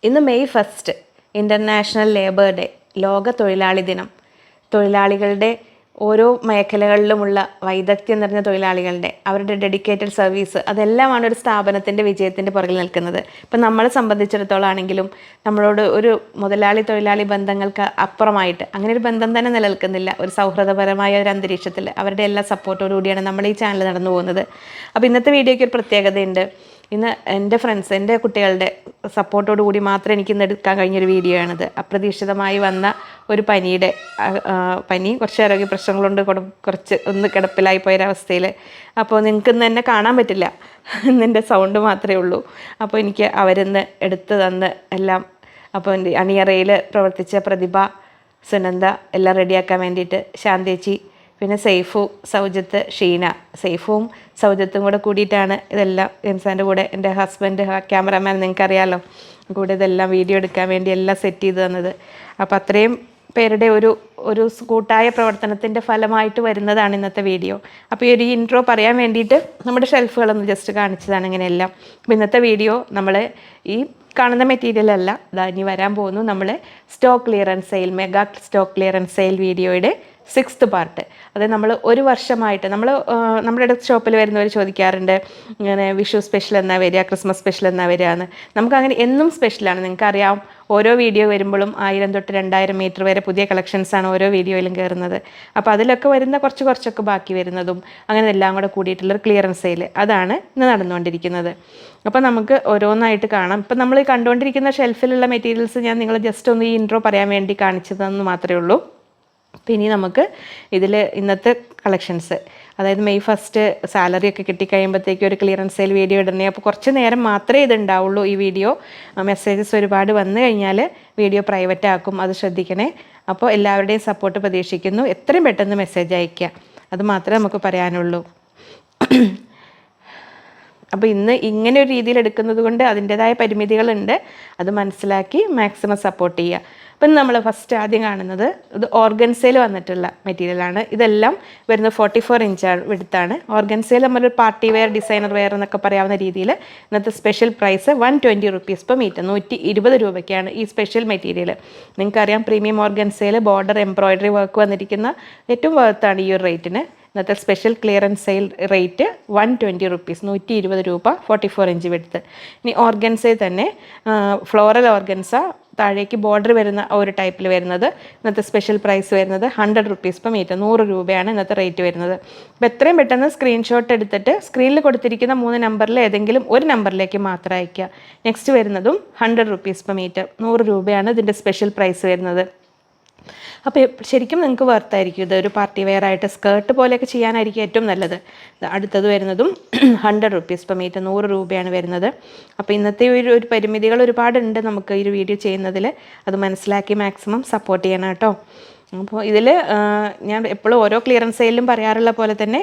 ഇന്ന് May 1 international labour day, ലോക തൊഴിലാളി ദിനം. തൊഴിലാളികളുടെ ഓരോ മേഖലകളിലുമുള്ള വൈദഗ്ധ്യം നിറഞ്ഞ തൊഴിലാളികളുടെ അവരുടെ ഡെഡിക്കേറ്റഡ് സർവീസ്, അതെല്ലാമാണ് ഒരു സ്ഥാപനത്തിൻ്റെ വിജയത്തിൻ്റെ പുറകിൽ നിൽക്കുന്നത്. ഇപ്പം നമ്മളെ സംബന്ധിച്ചിടത്തോളം ആണെങ്കിലും നമ്മളോട് ഒരു മുതലാളി തൊഴിലാളി ബന്ധങ്ങൾക്ക് അപ്പുറമായിട്ട് അങ്ങനെ ഒരു ബന്ധം തന്നെ നിലനിൽക്കുന്നില്ല. ഒരു സൗഹൃദപരമായ ഒരു അന്തരീക്ഷത്തിൽ അവരുടെ എല്ലാ സപ്പോർട്ടോടുകൂടിയാണ് നമ്മൾ ഈ ചാനൽ നടന്നു പോകുന്നത്. അപ്പോൾ ഇന്നത്തെ വീഡിയോയ്ക്ക് ഒരു പ്രത്യേകതയുണ്ട്. ഇന്ന് എൻ്റെ ഫ്രണ്ട്സ്, എൻ്റെ കുട്ടികളുടെ സപ്പോർട്ടോടു കൂടി മാത്രമേ എനിക്ക് ഇന്ന് എടുക്കാൻ കഴിഞ്ഞൊരു വീഡിയോ ആണിത്. അപ്രതീക്ഷിതമായി വന്ന ഒരു പനി, കുറച്ച് ആരോഗ്യ പ്രശ്നങ്ങളുണ്ട്, കുറച്ച് ഒന്ന് കിടപ്പിലായി പോയൊരവസ്ഥയിൽ. അപ്പോൾ നിങ്ങൾക്ക് ഇന്ന് എന്നെ കാണാൻ പറ്റില്ല, ഇന്നെൻ്റെ സൗണ്ട് മാത്രമേ ഉള്ളൂ. അപ്പോൾ എനിക്ക് അവരിന്ന് എടുത്ത് തന്ന് എല്ലാം, അപ്പോൾ എൻ്റെ അണിയറയിൽ പ്രവർത്തിച്ച പ്രതിഭ, സുനന്ദ എല്ലാം റെഡിയാക്കാൻ വേണ്ടിയിട്ട് ശാന്തേച്ചി, പിന്നെ സൈഫു, സൗജത്ത്, ഷീന. സൈഫും സൗജത്തും കൂടെ കൂടിയിട്ടാണ് ഇതെല്ലാം. എംസാൻ്റെ കൂടെ എൻ്റെ ഹസ്ബൻഡ് ക്യാമറാമാൻ, നിങ്ങൾക്കറിയാമല്ലോ, കൂടെ ഇതെല്ലാം വീഡിയോ എടുക്കാൻ വേണ്ടി എല്ലാം സെറ്റ് ചെയ്ത് തന്നത്. അപ്പോൾ അത്രയും പേരുടെ ഒരു കൂട്ടായ പ്രവർത്തനത്തിൻ്റെ ഫലമായിട്ട് വരുന്നതാണ് ഇന്നത്തെ വീഡിയോ. അപ്പോൾ ഈ ഒരു ഇൻട്രോ പറയാൻ വേണ്ടിയിട്ട് നമ്മുടെ ഷെൽഫുകളൊന്ന് ജസ്റ്റ് കാണിച്ചതാണ് ഇങ്ങനെയെല്ലാം. അപ്പോൾ ഇന്നത്തെ വീഡിയോ നമ്മൾ ഈ കാണുന്ന മെറ്റീരിയൽ അല്ല, ഇനി വരാൻ പോകുന്നു നമ്മൾ stock clearance sale, mega stock clearance sale വീഡിയോയുടെ 6th പാർട്ട്. അത് നമ്മൾ ഒരു വർഷമായിട്ട് നമ്മുടെ അടുത്ത ഷോപ്പിൽ വരുന്നവർ ചോദിക്കാറുണ്ട്, ഇങ്ങനെ വിഷു സ്പെഷ്യൽ എന്നാ വരിക, ക്രിസ്മസ് സ്പെഷ്യൽ എന്നാ വരിക എന്ന്. നമുക്കങ്ങനെ എന്നും സ്പെഷ്യലാണ്. നിങ്ങൾക്കറിയാം, ഓരോ വീഡിയോ വരുമ്പോഴും 1000 തൊട്ട് 2000 മീറ്റർ വരെ പുതിയ കളക്ഷൻസാണ് ഓരോ വീഡിയോയിലും കയറുന്നത്. അപ്പോൾ അതിലൊക്കെ വരുന്ന കുറച്ചൊക്കെ ബാക്കി വരുന്നതും അങ്ങനെ എല്ലാം കൂടെ കൂടിയിട്ടുള്ളൊരു ക്ലിയറൻസ് സെയിൽ, അതാണ് ഇന്ന് നടന്നുകൊണ്ടിരിക്കുന്നത്. അപ്പോൾ നമുക്ക് ഓരോന്നായിട്ട് കാണാം. ഇപ്പം നമ്മൾ കണ്ടുകൊണ്ടിരിക്കുന്ന ഷെൽഫിലുള്ള മെറ്റീരിയൽസ് ഞാൻ നിങ്ങൾ ജസ്റ്റ് ഒന്ന് ഈ ഇൻട്രോ പറയാൻ വേണ്ടി കാണിച്ചതെന്ന് മാത്രമേ ഉള്ളൂ. പിന്നെ നമുക്ക് ഇതിൽ ഇന്നത്തെ കളക്ഷൻസ്, അതായത് മെയ് 1 സാലറി ഒക്കെ കിട്ടിക്കഴിയുമ്പോഴത്തേക്കും ഒരു ക്ലിയറൻസ് സെയിൽ വീഡിയോ ഇടണേ. അപ്പോൾ കുറച്ച് നേരം മാത്രമേ ഇത് ഉണ്ടാവുള്ളൂ ഈ വീഡിയോ. മെസ്സേജസ് ഒരുപാട് വന്നു കഴിഞ്ഞാൽ വീഡിയോ പ്രൈവറ്റ് ആക്കും, അത് ശ്രദ്ധിക്കണേ. അപ്പോൾ എല്ലാവരുടെയും സപ്പോർട്ട് പ്രതീക്ഷിക്കുന്നു. എത്രയും പെട്ടെന്ന് മെസ്സേജ് അയയ്ക്കുക, അത് മാത്രമേ നമുക്ക് പറയാനുള്ളൂ. അപ്പോൾ ഇന്ന് ഇങ്ങനെ ഒരു രീതിയിൽ എടുക്കുന്നത് കൊണ്ട് അതിൻ്റേതായ പരിമിതികളുണ്ട്, അത് മനസ്സിലാക്കി മാക്സിമം സപ്പോർട്ട് ചെയ്യുക. അപ്പം നമ്മൾ ഫസ്റ്റ് ആദ്യം കാണുന്നത് ഇത് ഓർഗൻസയിൽ വന്നിട്ടുള്ള മെറ്റീരിയലാണ്. ഇതെല്ലാം വരുന്നത് 44 ഇഞ്ച് വിടുത്താണ്. ഓർഗൻസയിൽ നമ്മളൊരു പാർട്ടി വെയർ, ഡിസൈനർ വെയർ എന്നൊക്കെ പറയാവുന്ന രീതിയിൽ ഇന്നത്തെ special price 120 rupees per metre, 120 രൂപയ്ക്കാണ് ഈ സ്പെഷ്യൽ മെറ്റീരിയൽ. നിങ്ങൾക്കറിയാം, പ്രീമിയം ഓർഗൻസയിൽ ബോർഡർ എംബ്രോയിഡറി വർക്ക് വന്നിരിക്കുന്ന ഏറ്റവും വേർത്താണ് ഈ ഒരു റേറ്റിന്. ഇന്നത്തെ special clearance sale rate 120 rupees, 120 രൂപ, 44 ഇഞ്ച് വിടുത്ത്. ഇനി ഓർഗൻസയിൽ തന്നെ ഫ്ലോറൽ ഓർഗൻസ, താഴേക്ക് ബോർഡർ വരുന്ന ഒരു ടൈപ്പിൽ വരുന്നത് ഇന്നത്തെ സ്പെഷ്യൽ പ്രൈസ് വരുന്നത് 100 റുപ്പീസ് പെർ മീറ്റർ, 100 രൂപയാണ് ഇന്നത്തെ റേറ്റ് വരുന്നത്. അപ്പോൾ എത്രയും പെട്ടെന്ന് സ്ക്രീൻഷോട്ട് എടുത്തിട്ട് സ്ക്രീനിൽ കൊടുത്തിരിക്കുന്ന 3 നമ്പറിൽ ഏതെങ്കിലും ഒരു നമ്പറിലേക്ക് മാത്രം അയയ്ക്കുക. നെക്സ്റ്റ് വരുന്നതും 100 റുപ്പീസ് പെർ മീറ്റർ, 100 രൂപയാണ് ഇതിൻ്റെ സ്പെഷ്യൽ പ്രൈസ് വരുന്നത്. അപ്പോൾ ശരിക്കും നിങ്ങൾക്ക് വർത്തായിരിക്കും. ഇത് ഒരു പാർട്ടി വെയർ ആയിട്ട് സ്കേർട്ട് പോലെയൊക്കെ ചെയ്യാനായിരിക്കും ഏറ്റവും നല്ലത്. അടുത്തത് വരുന്നതും 100 റുപ്പീസ് പെർ മീറ്റർ, 100 രൂപയാണ് വരുന്നത്. അപ്പോൾ ഇന്നത്തെ ഒരു പരിമിതികൾ ഒരുപാടുണ്ട് നമുക്ക് ഈ ഒരു വീഡിയോ ചെയ്യുന്നതിൽ, അത് മനസ്സിലാക്കി മാക്സിമം സപ്പോർട്ട് ചെയ്യണം കേട്ടോ. അപ്പോൾ ഇതിൽ ഞാൻ എപ്പോഴും ഓരോ ക്ലിയറൻസ് സെയിലും പറയാറുള്ള പോലെ തന്നെ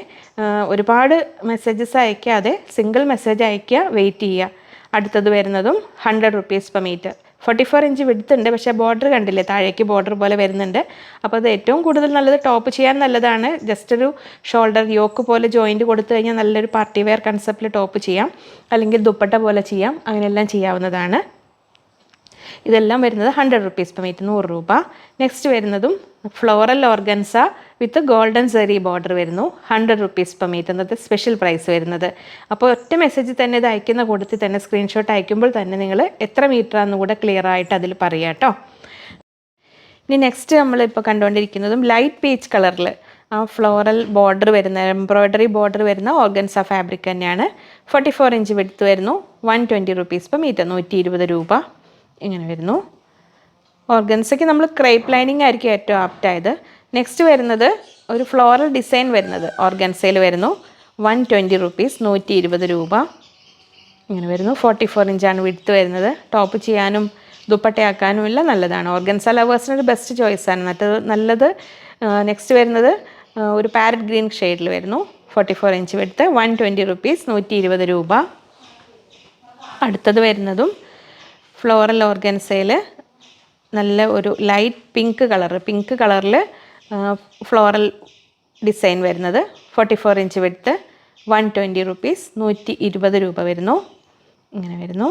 ഒരുപാട് മെസ്സേജസ് അയക്കാതെ സിംഗിൾ മെസ്സേജ് അയയ്ക്കുക, വെയിറ്റ് ചെയ്യുക. അടുത്തത് വരുന്നതും 100 റുപ്പീസ് പെർ മീറ്റർ, 44 ഇഞ്ച് വിടുത്തുണ്ട്, പക്ഷേ ബോർഡർ കണ്ടില്ലേ, താഴേക്ക് ബോർഡർ പോലെ വരുന്നുണ്ട്. അപ്പോൾ അത് ഏറ്റവും കൂടുതൽ നല്ലത് ടോപ്പ് ചെയ്യാൻ നല്ലതാണ്. ജസ്റ്റ് ഒരു ഷോൾഡർ യോക്ക് പോലെ ജോയിൻറ്റ് കൊടുത്തു കഴിഞ്ഞാൽ നല്ലൊരു പാർട്ടി വെയർ കൺസെപ്റ്റിൽ ടോപ്പ് ചെയ്യാം, അല്ലെങ്കിൽ ദുപ്പട്ട പോലെ ചെയ്യാം, അങ്ങനെയെല്ലാം ചെയ്യാവുന്നതാണ്. ഇതെല്ലാം വരുന്നത് 100 റുപ്പീസ് പെർ മീറ്റർ, 100 രൂപ. നെക്സ്റ്റ് വരുന്നതും ഫ്ലോറൽ ഓർഗൻസ വിത്ത് ഗോൾഡൻ സെറി ബോർഡർ വരുന്നു, 100 റുപ്പീസ് പെർ മീറ്റർ, എന്നത്തെ സ്പെഷ്യൽ പ്രൈസ് വരുന്നത്. അപ്പോൾ ഒറ്റ മെസ്സേജിൽ തന്നെ ഇത് അയക്കുന്ന കൂട്ടത്തിൽ തന്നെ സ്ക്രീൻഷോട്ട് അയക്കുമ്പോൾ തന്നെ നിങ്ങൾ എത്ര മീറ്ററാണെന്ന് കൂടെ ക്ലിയർ ആയിട്ട് അതിൽ പറയാം കേട്ടോ. ഇനി നെക്സ്റ്റ് നമ്മളിപ്പോൾ കണ്ടുകൊണ്ടിരിക്കുന്നതും ലൈറ്റ് പീച്ച് കളറിൽ ആ ഫ്ലോറൽ ബോർഡർ വരുന്ന, എംബ്രോയ്ഡറി ബോർഡർ വരുന്ന ഓർഗൻസ ഫാബ്രിക് തന്നെയാണ്. 44 ഇഞ്ച് വിടുത്ത് വരുന്നു, 120 റുപ്പീസ് പെർ മീറ്റർ, 120 രൂപ ഇങ്ങനെ വരുന്നു. ഓർഗൻസയ്ക്ക് നമ്മൾ ക്രേപ്പ് ലൈനിങ് ആയിരിക്കും ഏറ്റവും ആപ്റ്റായത്. നെക്സ്റ്റ് വരുന്നത് ഒരു ഫ്ലോറൽ ഡിസൈൻ വരുന്നത് ഓർഗൻസയിൽ വരുന്നു, 120 റുപ്പീസ്, 120 രൂപ ഇങ്ങനെ വരുന്നു. 44 ഇഞ്ചാണ് വിടുത്ത് വരുന്നത്. ടോപ്പ് ചെയ്യാനും ദുപ്പട്ടയാക്കാനും എല്ലാം നല്ലതാണ്. ഓർഗൻസ ലവേഴ്സിനൊരു ബെസ്റ്റ് ചോയ്സാണ് നല്ലത്. നെക്സ്റ്റ് വരുന്നത് ഒരു പാരറ്റ് ഗ്രീൻ ഷെയ്ഡിൽ വരുന്നു, 44 ഇഞ്ച് വിടുത്ത്, 120 റുപ്പീസ്, 120 രൂപ. അടുത്തത് വരുന്നതും ഫ്ലോറൽ ഓർഗൻസയിൽ നല്ല ഒരു ലൈറ്റ് പിങ്ക് കളറിൽ ഫ്ലോറൽ ഡിസൈൻ വരുന്നത്, 44 ഇഞ്ച് വിടുത്ത്, 120 റുപ്പീസ്, 120 രൂപ വരുന്നു ഇങ്ങനെ വരുന്നു.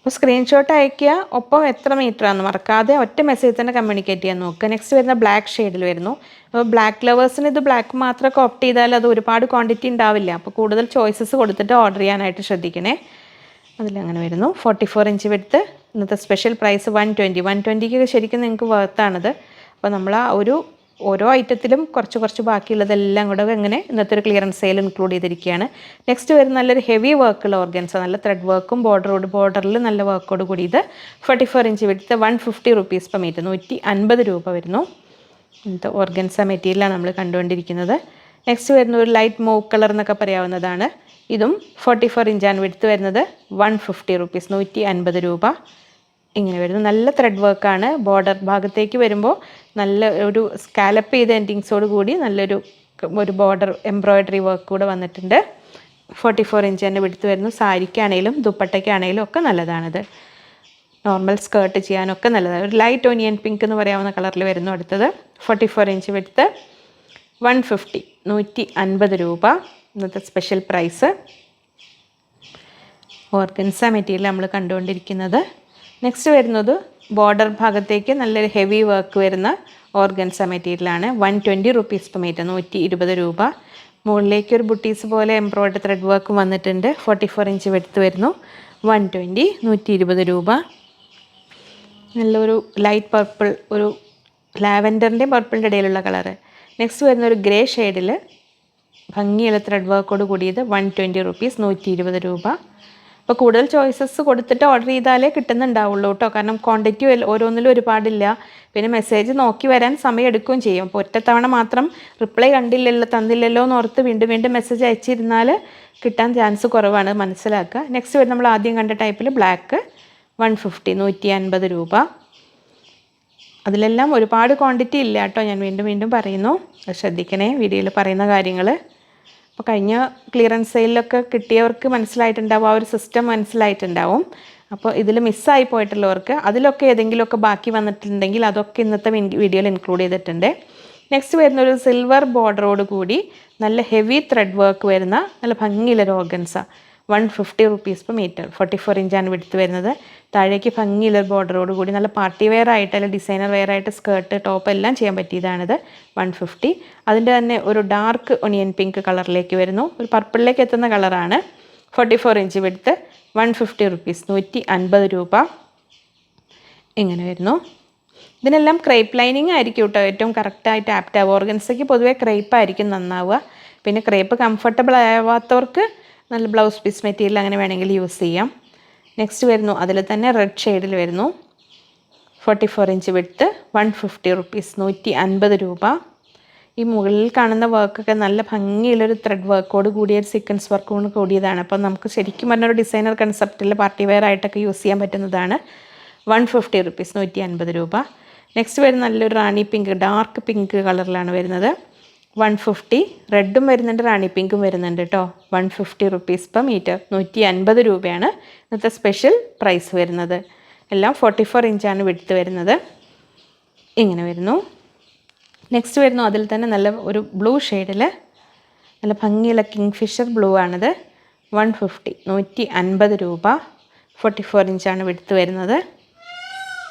അപ്പോൾ സ്ക്രീൻഷോട്ട് അയയ്ക്കുക, ഒപ്പം എത്ര മീറ്ററാണെന്ന് മറക്കാതെ ഒറ്റ മെസ്സേജ് തന്നെ കമ്മ്യൂണിക്കേറ്റ് ചെയ്യാൻ നോക്കുക. നെക്സ്റ്റ് വരുന്ന ബ്ലാക്ക് ഷെയ്ഡിൽ വരുന്നു. അപ്പോൾ ബ്ലാക്ക് ലവേഴ്സിന് ഇത് ബ്ലാക്ക് മാത്രമൊക്കെ ഓപ്റ്റ് ചെയ്താൽ അത് ഒരുപാട് ക്വാണ്ടിറ്റി ഉണ്ടാവില്ല. അപ്പോൾ കൂടുതൽ ചോയ്സസ് കൊടുത്തിട്ട് ഓർഡർ ചെയ്യാനായിട്ട് ശ്രദ്ധിക്കണേ. അതിലങ്ങനെ വരുന്നു. 44 ഇഞ്ച് വിഡ്ത്ത്. ഇന്നത്തെ സ്പെഷ്യൽ പ്രൈസ് 120. 120ക്ക് ശരിക്കും നിങ്ങൾക്ക് വർത്താണിത്. അപ്പോൾ നമ്മൾ ആ ഓരോ ഐറ്റത്തിലും കുറച്ച് ബാക്കിയുള്ളതെല്ലാം കൂടെ ഇങ്ങനെ ഇന്നത്തെ ഒരു ക്ലിയറൻസ് സെയിൽ ഇൻക്ലൂഡ് ചെയ്തിരിക്കുകയാണ്. നെക്സ്റ്റ് വരുന്ന നല്ലൊരു ഹെവി വർക്കുള്ള ഓർഗൻസ, നല്ല ത്രെഡ് വർക്കും ബോർഡറിൽ നല്ല വർക്കോട് കൂടി ഇത് 44 inch width 150 rupees per metre, 150 രൂപ വരുന്നു. ഇന്നത്തെ ഓർഗൻസ മെറ്റീരിയലാണ് നമ്മൾ കണ്ടുകൊണ്ടിരിക്കുന്നത്. നെക്സ്റ്റ് വരുന്ന ഒരു ലൈറ്റ് മൂവ് കളർ എന്നൊക്കെ പറയാവുന്നതാണ്. ഇതും 44 ഇഞ്ചാണ് വിഡ്ത്ത് വരുന്നത്, 150 റുപ്പീസ്, 150 രൂപ. ഇങ്ങനെ വരുന്നു. നല്ല ത്രെഡ് വർക്കാണ്. ബോർഡർ ഭാഗത്തേക്ക് വരുമ്പോൾ നല്ല ഒരു സ്കാലപ്പ് ചെയ്ത എൻഡിങ്സോട് കൂടി നല്ലൊരു ബോർഡർ എംബ്രോയ്ഡറി വർക്ക് കൂടെ വന്നിട്ടുണ്ട്. 44 ഇഞ്ച് തന്നെ വിടുത്ത് വരുന്നു. സാരിക്കാണേലും ദുപ്പട്ടയ്ക്കാണേലും ഒക്കെ നല്ലതാണിത്. നോർമൽ സ്കേർട്ട് ചെയ്യാനൊക്കെ നല്ലതാണ്. ഒരു ലൈറ്റ് ഓനിയൻ പിങ്ക് എന്ന് പറയാവുന്ന കളറിൽ വരുന്നു. അടുത്തത് 44 ഇഞ്ച് വിടുത്ത് 150, 150 രൂപ ഇന്നത്തെ സ്പെഷ്യൽ പ്രൈസ്. ഓർഗൻസ മെറ്റീരിയൽ നമ്മൾ കണ്ടുകൊണ്ടിരിക്കുന്നത്. നെക്സ്റ്റ് വരുന്നത് ബോർഡർ ഭാഗത്തേക്ക് നല്ലൊരു ഹെവി വർക്ക് വരുന്ന ഓർഗൻസ മെറ്റീരിയലാണ്. 120 റുപ്പീസ് പെർ മീറ്റർ, 120 രൂപ. മുകളിലേക്ക് ഒരു ബുട്ടീസ് പോലെ എംബ്രോയ്ഡറി ത്രെഡ് വർക്കും വന്നിട്ടുണ്ട്. 44 ഇഞ്ച് വെടുത്ത് വരുന്നു, 120, 120 രൂപ. നല്ലൊരു ലൈറ്റ് പർപ്പിൾ, ഒരു ലാവൻഡറിൻ്റെയും പർപ്പിളിൻ്റെ ഇടയിലുള്ള കളറ്. നെക്സ്റ്റ് വരുന്ന ഒരു ഗ്രേ ഷെയ്ഡിൽ ഭംഗിയുള്ള ത്രെഡ് വർക്കോട് കൂടിയത് 120 റുപ്പീസ്, 120 രൂപ. അപ്പോൾ കൂടുതൽ ചോയ്സസ് കൊടുത്തിട്ട് ഓർഡർ ചെയ്താലേ കിട്ടുന്നുണ്ടാവുള്ളൂ കേട്ടോ. കാരണം ക്വാണ്ടിറ്റി ഓരോന്നിലും ഒരുപാടില്ല. പിന്നെ മെസ്സേജ് നോക്കി വരാൻ സമയം എടുക്കുകയും ചെയ്യും. അപ്പോൾ ഒറ്റത്തവണ മാത്രം റിപ്ലൈ തന്നില്ലല്ലോ എന്ന് ഓർത്ത് വീണ്ടും മെസ്സേജ് അയച്ചിരുന്നാൽ കിട്ടാൻ ചാൻസ് കുറവാണ്, മനസ്സിലാക്കുക. നെക്സ്റ്റ് വരെ നമ്മൾ ആദ്യം കണ്ട ടൈപ്പിൽ ബ്ലാക്ക് 150, 150 രൂപ. അതിലെല്ലാം ഒരുപാട് ക്വാണ്ടിറ്റി ഇല്ല കേട്ടോ. ഞാൻ വീണ്ടും പറയുന്നു, ശ്രദ്ധിക്കണേ വീഡിയോയിൽ പറയുന്ന കാര്യങ്ങൾ. അപ്പോൾ കഴിഞ്ഞ ക്ലിയറൻസ് സെയിലൊക്കെ കിട്ടിയവർക്ക് മനസ്സിലായിട്ടുണ്ടാവും, ആ ഒരു സിസ്റ്റം മനസ്സിലായിട്ടുണ്ടാവും. അപ്പോൾ ഇതിൽ മിസ്സായി പോയിട്ടുള്ളവർക്ക് അതിലൊക്കെ ഏതെങ്കിലുമൊക്കെ ബാക്കി വന്നിട്ടുണ്ടെങ്കിൽ അതൊക്കെ ഇന്നത്തെ വീഡിയോയിൽ ഇൻക്ലൂഡ് ചെയ്തിട്ടുണ്ട്. നെക്സ്റ്റ് വരുന്നൊരു സിൽവർ ബോർഡറോട് കൂടി നല്ല ഹെവി ത്രെഡ് വർക്ക് വരുന്ന നല്ല ഭംഗിയുള്ളൊരു ഓർഗൻസ, 150 റുപ്പീസ് പെർ മീറ്റർ, 44 ഇഞ്ചാണ് വിടുത്ത് വരുന്നത്. താഴേക്ക് ഭംഗിയുള്ളൊരു ബോർഡറോട് കൂടി നല്ല പാർട്ടി വെയർ ആയിട്ട് അല്ലെങ്കിൽ ഡിസൈനർ വെയർ ആയിട്ട് സ്കേർട്ട് ടോപ്പ് എല്ലാം ചെയ്യാൻ പറ്റിയതാണിത്. 150. അതിൻ്റെ തന്നെ ഒരു ഡാർക്ക് ഒനിയൻ പിങ്ക് കളറിലേക്ക് വരുന്നു, ഒരു പർപ്പിളിലേക്ക് എത്തുന്ന കളറാണ്. 44 ഇഞ്ച് വിടുത്ത് 150 റുപ്പീസ്, 150 രൂപ. ഇങ്ങനെ വരുന്നു. ഇതിനെല്ലാം ക്രേപ്പ് ലൈനിങ് ആയിരിക്കും കേട്ടോ ഏറ്റവും കറക്റ്റായിട്ട് ആപ്റ്റ് ആവുക. ഓർഗൻസയ്ക്ക് പൊതുവേ ക്രേപ്പ് ആയിരിക്കും നന്നാവുക. പിന്നെ ക്രേപ്പ് കംഫർട്ടബിൾ ആവാത്തവർക്ക് നല്ല ബ്ലൗസ് പീസ് മെറ്റീരിയൽ അങ്ങനെ വേണമെങ്കിൽ യൂസ് ചെയ്യാം. നെക്സ്റ്റ് വരുന്നു അതിൽ തന്നെ റെഡ് ഷെയ്ഡിൽ വരുന്നു, 44 ഇഞ്ച് വിഡ്ത്ത് 150 റുപ്പീസ്, 150 രൂപ. ഈ മുകളിൽ കാണുന്ന വർക്കൊക്കെ നല്ല ഭംഗിയുള്ളൊരു ത്രെഡ് വർക്കോട് കൂടിയ ഒരു സീക്വൻസ് വർക്കോട് കൂടിയതാണ്. അപ്പം നമുക്ക് ശരിക്കും പറഞ്ഞൊരു ഡിസൈനർ കൺസെപ്റ്റിൽ പാർട്ടി വെയർ ആയിട്ടൊക്കെ യൂസ് ചെയ്യാൻ പറ്റുന്നതാണ്. 150 റുപ്പീസ്, 150 രൂപ. നെക്സ്റ്റ് വരുന്ന നല്ലൊരു റാണി പിങ്ക്, ഡാർക്ക് പിങ്ക് കളറിലാണ് വരുന്നത്. 150. റെഡും വരുന്നുണ്ട്, റാണി പിങ്കും വരുന്നുണ്ട് കേട്ടോ. 150 റുപ്പീസ് പെർ മീറ്റർ, 150 രൂപയാണ് ഇന്നത്തെ സ്പെഷ്യൽ പ്രൈസ് വരുന്നത്. എല്ലാം 44 ഇഞ്ചാണ് വിഡ്ത്ത് വരുന്നത്. ഇങ്ങനെ വരുന്നു. നെക്സ്റ്റ് വരുന്നു അതിൽ തന്നെ നല്ല ഒരു ബ്ലൂ ഷെയ്ഡിൽ നല്ല ഭംഗിയുള്ള കിങ് ഫിഷർ ബ്ലൂ ആണിത്. 150, 150 രൂപ. 44 ഇഞ്ചാണ് വിഡ്ത്ത് വരുന്നത്.